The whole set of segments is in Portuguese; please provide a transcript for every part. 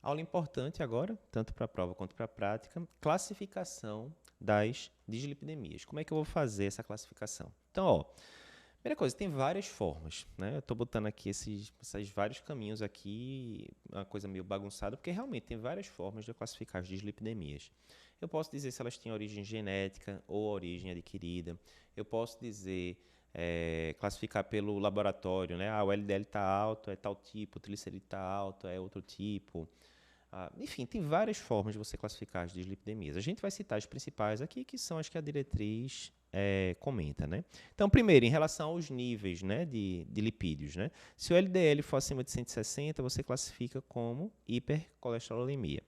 Aula importante agora, tanto para a prova quanto para a prática, classificação das dislipidemias. Como é que eu vou fazer essa classificação? Então, primeira coisa, tem várias formas, né? Eu estou botando aqui esses vários caminhos aqui, uma coisa meio bagunçada, porque realmente tem várias formas de eu classificar as dislipidemias. Eu posso dizer se elas têm origem genética ou origem adquirida. Eu posso dizer, classificar pelo laboratório, né? O LDL está alto, é tal tipo, o triglicerídeo está alto, é outro tipo. Enfim, tem várias formas de você classificar as dislipidemias. A gente vai citar as principais aqui, que são as que a diretriz comenta, né? Então, primeiro, em relação aos níveis, né, de lipídios, né? Se o LDL for acima de 160, você classifica como hipercolesterolemia.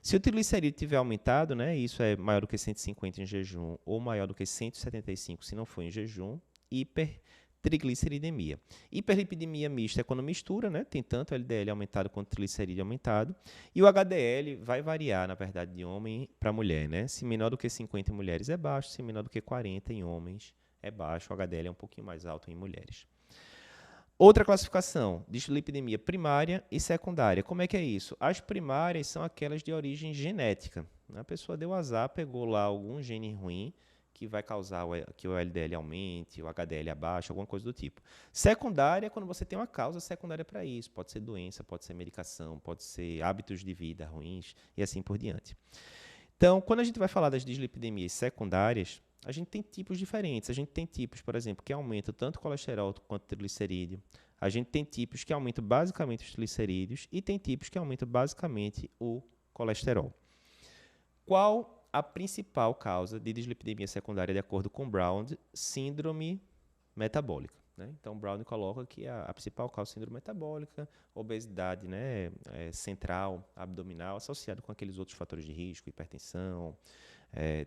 Se o triglicerídeo tiver aumentado, né, isso é maior do que 150 em jejum ou maior do que 175 se não for em jejum, hipertrigliceridemia. Hiperlipidemia mista é quando mistura, né, tem tanto LDL aumentado quanto triglicerídeo aumentado, e o HDL vai variar, na verdade, de homem para mulher, né? Se menor do que 50 em mulheres é baixo, se menor do que 40 em homens é baixo, o HDL é um pouquinho mais alto em mulheres. Outra classificação, dislipidemia primária e secundária. Como é que é isso? As primárias são aquelas de origem genética. A pessoa deu azar, pegou lá algum gene ruim que vai causar que o LDL aumente, o HDL abaixe, alguma coisa do tipo. Secundária é quando você tem uma causa secundária para isso. Pode ser doença, pode ser medicação, pode ser hábitos de vida ruins e assim por diante. Então, quando a gente vai falar das dislipidemias secundárias, a gente tem tipos diferentes. A gente tem tipos, por exemplo, que aumentam tanto o colesterol quanto o triglicerídeo. A gente tem tipos que aumentam basicamente os triglicerídeos e tem tipos que aumentam basicamente o colesterol. Qual a principal causa de dislipidemia secundária de acordo com Brown? Síndrome metabólica. Né? Então, Brown coloca que a principal causa é síndrome metabólica, obesidade, né, central, abdominal, associado com aqueles outros fatores de risco, hipertensão,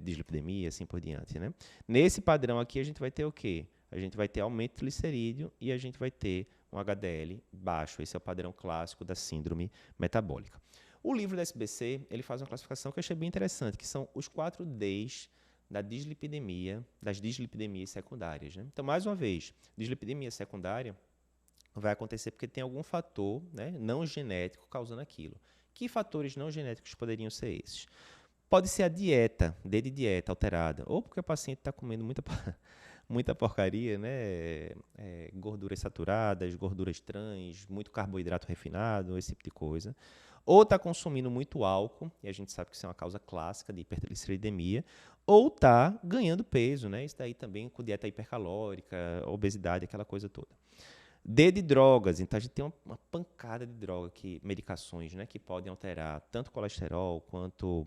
dislipidemia, assim por diante. Né? Nesse padrão aqui, a gente vai ter o quê? A gente vai ter aumento do glicerídeo e a gente vai ter um HDL baixo. Esse é o padrão clássico da síndrome metabólica. O livro da SBC, ele faz uma classificação que eu achei bem interessante, que são os 4 Ds da dislipidemia, das dislipidemias secundárias. Né? Então, mais uma vez, dislipidemia secundária vai acontecer porque tem algum fator, né, não genético causando aquilo. Que fatores não genéticos poderiam ser esses? Pode ser a dieta, D de dieta alterada, ou porque o paciente está comendo muita porcaria, né? Gorduras saturadas, gorduras trans, muito carboidrato refinado, esse tipo de coisa. Ou está consumindo muito álcool, e a gente sabe que isso é uma causa clássica de hipertrigliceridemia, ou está ganhando peso, né? Isso daí também com dieta hipercalórica, obesidade, aquela coisa toda. D de drogas, então a gente tem uma pancada de droga, medicações, né, que podem alterar tanto colesterol quanto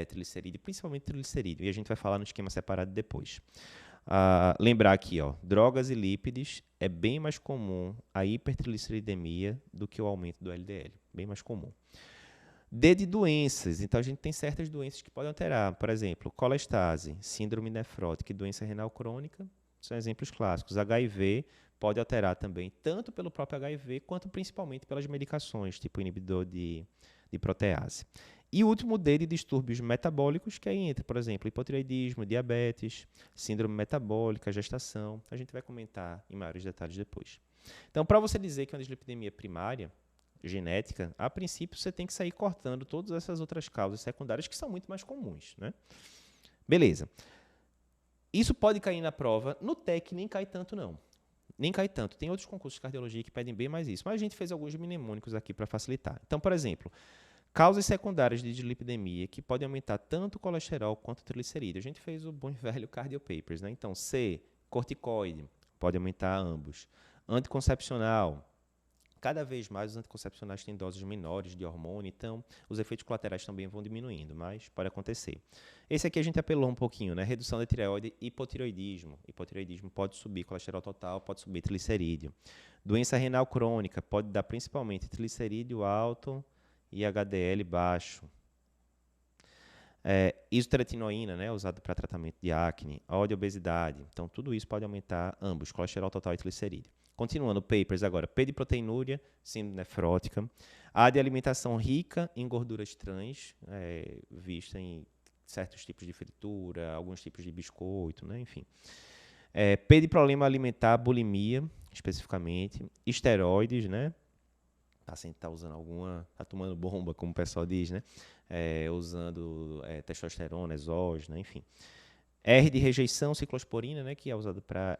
triglicerídeo, principalmente triglicerídeo, e a gente vai falar no esquema separado depois. Lembrar aqui, drogas e lípides é bem mais comum a hipertrigliceridemia do que o aumento do LDL, bem mais comum. D de doenças, então a gente tem certas doenças que podem alterar, por exemplo, colestase, síndrome nefrótica e doença renal crônica, são exemplos clássicos. HIV pode alterar também, tanto pelo próprio HIV, quanto principalmente pelas medicações, tipo inibidor de protease. E o último D de distúrbios metabólicos, que aí entra, por exemplo, hipotireoidismo, diabetes, síndrome metabólica, gestação. A gente vai comentar em maiores detalhes depois. Então, para você dizer que é uma dislipidemia primária, genética, a princípio você tem que sair cortando todas essas outras causas secundárias que são muito mais comuns. Né? Beleza. Isso pode cair na prova, no TEC nem cai tanto não. Nem cai tanto. Tem outros concursos de cardiologia que pedem bem mais isso, mas a gente fez alguns mnemônicos aqui para facilitar. Então, por exemplo, causas secundárias de dislipidemia que podem aumentar tanto o colesterol quanto o triglicerídeo. A gente fez o bom e velho Cardio Papers, né? Então, C, corticoide, pode aumentar ambos. Anticoncepcional, cada vez mais os anticoncepcionais têm doses menores de hormônio, então os efeitos colaterais também vão diminuindo, mas pode acontecer. Esse aqui a gente apelou um pouquinho, né? Redução da tireoide e hipotireoidismo. Hipotireoidismo pode subir colesterol total, pode subir triglicerídeo. Doença renal crônica pode dar principalmente triglicerídeo alto e HDL baixo. Isotretinoína, né, usado para tratamento de acne, ódio e obesidade. Então, tudo isso pode aumentar ambos, colesterol total e triglicerídeo. Continuando, papers agora. P de proteinúria, síndrome nefrótica. A de alimentação rica em gorduras trans, vista em certos tipos de fritura, alguns tipos de biscoito, né, enfim. P de problema alimentar, bulimia, especificamente. Esteroides, né? O paciente está usando está tomando bomba, como o pessoal diz, né? Usando testosterona, exógeno, enfim. R de rejeição, ciclosporina, né, que é usado para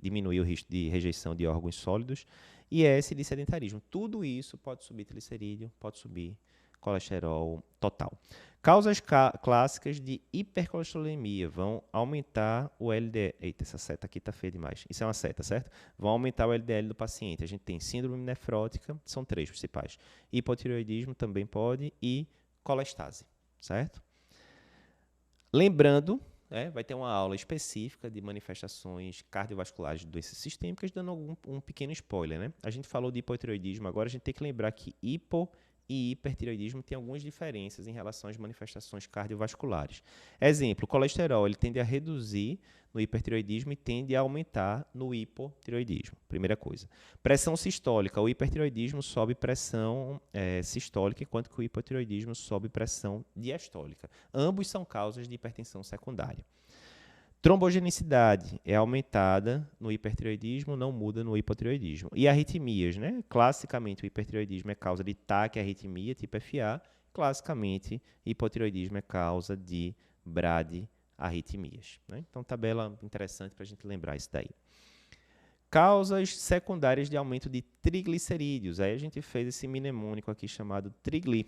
diminuir o risco de rejeição de órgãos sólidos. E S de sedentarismo. Tudo isso pode subir triglicerídeo, pode subir colesterol total. Causas clássicas de hipercolesterolemia vão aumentar o LDL. Eita, essa seta aqui está feia demais. Isso é uma seta, certo? Vão aumentar o LDL do paciente. A gente tem síndrome nefrótica, são 3 principais. Hipotireoidismo também pode e colestase, certo? Lembrando, vai ter uma aula específica de manifestações cardiovasculares de doenças sistêmicas, dando um pequeno spoiler, né? A gente falou de hipotireoidismo, agora a gente tem que lembrar que hipo e hipertireoidismo têm algumas diferenças em relação às manifestações cardiovasculares. Exemplo, o colesterol ele tende a reduzir no hipertireoidismo e tende a aumentar no hipotireoidismo. Primeira coisa. Pressão sistólica. O hipertireoidismo sobe pressão sistólica, enquanto que o hipotireoidismo sobe pressão diastólica. Ambos são causas de hipertensão secundária. Trombogenicidade é aumentada no hipertireoidismo, não muda no hipotireoidismo. E arritmias, né? Classicamente, o hipertireoidismo é causa de taquiarritmia, tipo FA. Classicamente, hipotireoidismo é causa de bradiarritmias. Né? Então, tabela interessante para a gente lembrar isso daí. Causas secundárias de aumento de triglicerídeos. Aí a gente fez esse mnemônico aqui chamado trigli.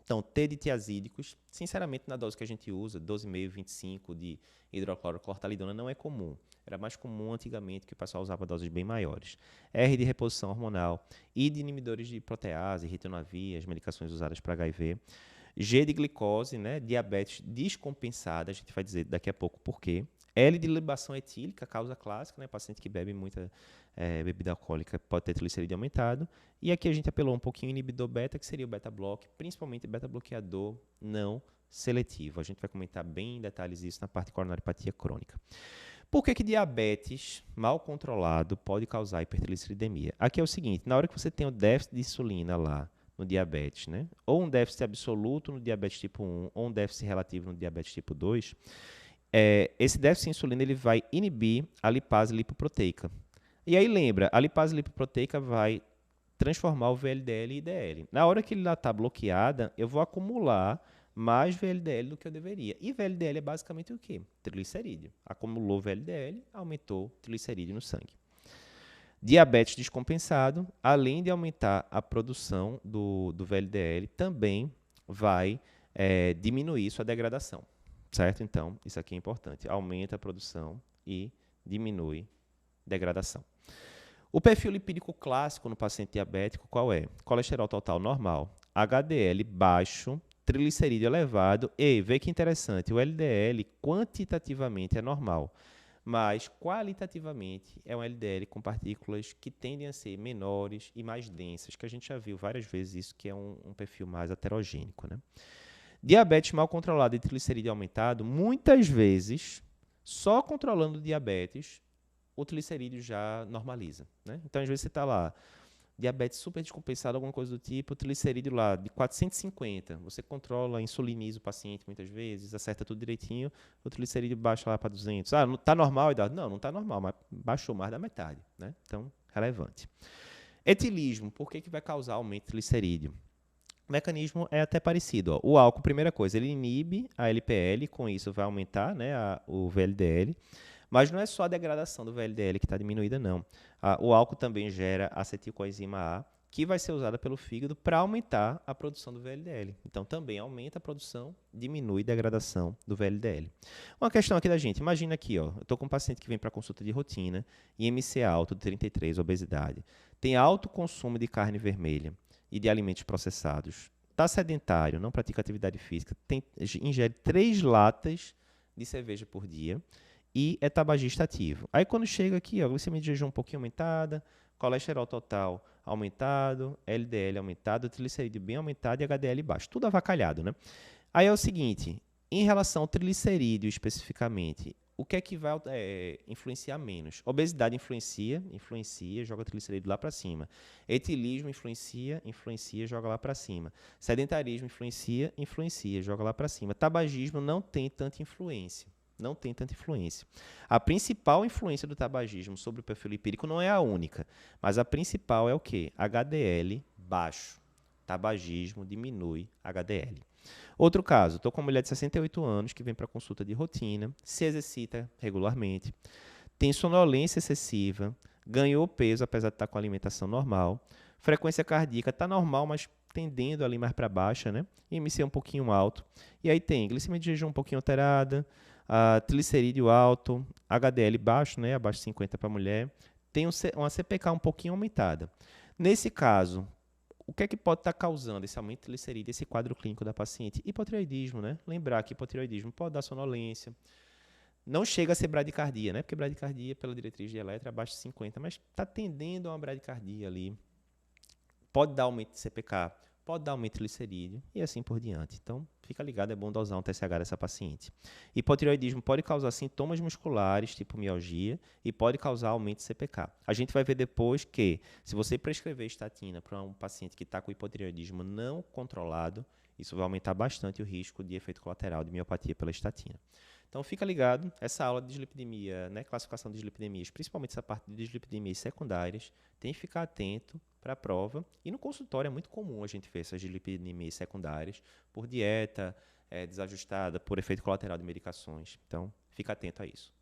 Então, T de tiazídicos, sinceramente, na dose que a gente usa, 12,5, 25 de hidrocloroclortalidona, não é comum. Era mais comum antigamente, que o pessoal usava doses bem maiores. R de reposição hormonal, I de inibidores de protease, ritonavir, as medicações usadas para HIV. G de glicose, né, diabetes descompensada, a gente vai dizer daqui a pouco por quê. L de libação etílica, causa clássica, né, paciente que bebe muita bebida alcoólica pode ter triglicerídeo aumentado. E aqui a gente apelou um pouquinho inibidor beta, que seria o beta-bloque, principalmente beta-bloqueador não seletivo. A gente vai comentar bem em detalhes isso na parte de coronariopatia crônica. Por que diabetes mal controlado pode causar hipertrigliceridemia? Aqui é o seguinte, na hora que você tem o déficit de insulina lá no diabetes, né, ou um déficit absoluto no diabetes tipo 1, ou um déficit relativo no diabetes tipo 2, esse déficit de insulina ele vai inibir a lipase lipoproteica. E aí lembra, a lipase lipoproteica vai transformar o VLDL em IDL. Na hora que ele está bloqueada, eu vou acumular mais VLDL do que eu deveria. E VLDL é basicamente o quê? Triglicerídeo. Acumulou VLDL, aumentou triglicerídeo no sangue. Diabetes descompensado, além de aumentar a produção do VLDL, também vai diminuir sua degradação. Certo? Então, isso aqui é importante. Aumenta a produção e diminui degradação. O perfil lipídico clássico no paciente diabético qual é? Colesterol total normal, HDL baixo, triglicerídeo elevado e, vê que interessante, o LDL quantitativamente é normal, mas qualitativamente é um LDL com partículas que tendem a ser menores e mais densas, que a gente já viu várias vezes isso, que é um perfil mais heterogênico, né? Diabetes mal controlado e triglicerídeo aumentado, muitas vezes, só controlando o diabetes, o triglicerídeo já normaliza. Né? Então, às vezes, você está lá, diabetes super descompensado, alguma coisa do tipo, o triglicerídeo lá de 450. Você controla, insuliniza o paciente muitas vezes, acerta tudo direitinho, o triglicerídeo baixa lá para 200. Ah, está normal, Eduardo? Não, não está normal, mas baixou mais da metade. Né? Então, relevante. Etilismo, por que vai causar aumento de triglicerídeo? O mecanismo é até parecido. Ó. O álcool, primeira coisa, ele inibe a LPL, com isso vai aumentar, né, o VLDL. Mas não é só a degradação do VLDL que está diminuída, não. O álcool também gera acetilcoenzima A, que vai ser usada pelo fígado para aumentar a produção do VLDL. Então, também aumenta a produção, diminui a degradação do VLDL. Uma questão aqui da gente, imagina aqui, ó, eu estou com um paciente que vem para consulta de rotina, IMC alto de 33, obesidade, tem alto consumo de carne vermelha e de alimentos processados, está sedentário, não pratica atividade física, ingere 3 latas de cerveja por dia e é tabagista ativo. Aí quando chega aqui, ó, glicemia de jejum um pouquinho aumentada, colesterol total aumentado, LDL aumentado, triglicerídeo bem aumentado e HDL baixo, tudo avacalhado, né? Aí é o seguinte, em relação ao triglicerídeo especificamente, o que é que vai influenciar menos? Obesidade influencia, joga triglicerídeo lá para cima. Etilismo influencia, joga lá para cima. Sedentarismo influencia, joga lá para cima. Tabagismo não tem tanta influência. não tem tanta influência. A principal influência do tabagismo sobre o perfil lipídico não é a única, mas a principal é o quê? HDL baixo. Tabagismo diminui HDL. Outro caso, estou com uma mulher de 68 anos que vem para consulta de rotina, se exercita regularmente, tem sonolência excessiva, ganhou peso apesar de estar com a alimentação normal, frequência cardíaca está normal, mas tendendo ali mais para baixa, né? IMC um pouquinho alto. E aí tem glicemia de jejum um pouquinho alterada, triglicerídeo alto, HDL baixo, né? Abaixo de 50 para a mulher. Tem uma CPK um pouquinho aumentada. Nesse caso, o que é que pode estar causando esse aumento de triglicerídeo, esse quadro clínico da paciente? Hipotireoidismo, né? Lembrar que hipotireoidismo pode dar sonolência. Não chega a ser bradicardia, né? Porque bradicardia, pela diretriz de Elettra, é abaixo de 50, mas está tendendo a uma bradicardia ali. Pode dar aumento de CPK, pode dar aumento de triglicerídeo e assim por diante. Então, fica ligado, é bom dosar um TSH dessa paciente. Hipotireoidismo pode causar sintomas musculares, tipo mialgia, e pode causar aumento de CPK. A gente vai ver depois que, se você prescrever estatina para um paciente que está com hipotireoidismo não controlado, isso vai aumentar bastante o risco de efeito colateral de miopatia pela estatina. Então, fica ligado, essa aula de dislipidemia, né, classificação de dislipidemias, principalmente essa parte de dislipidemias secundárias, tem que ficar atento para a prova. E no consultório é muito comum a gente ver essas dislipidemias secundárias por dieta desajustada, por efeito colateral de medicações. Então, fica atento a isso.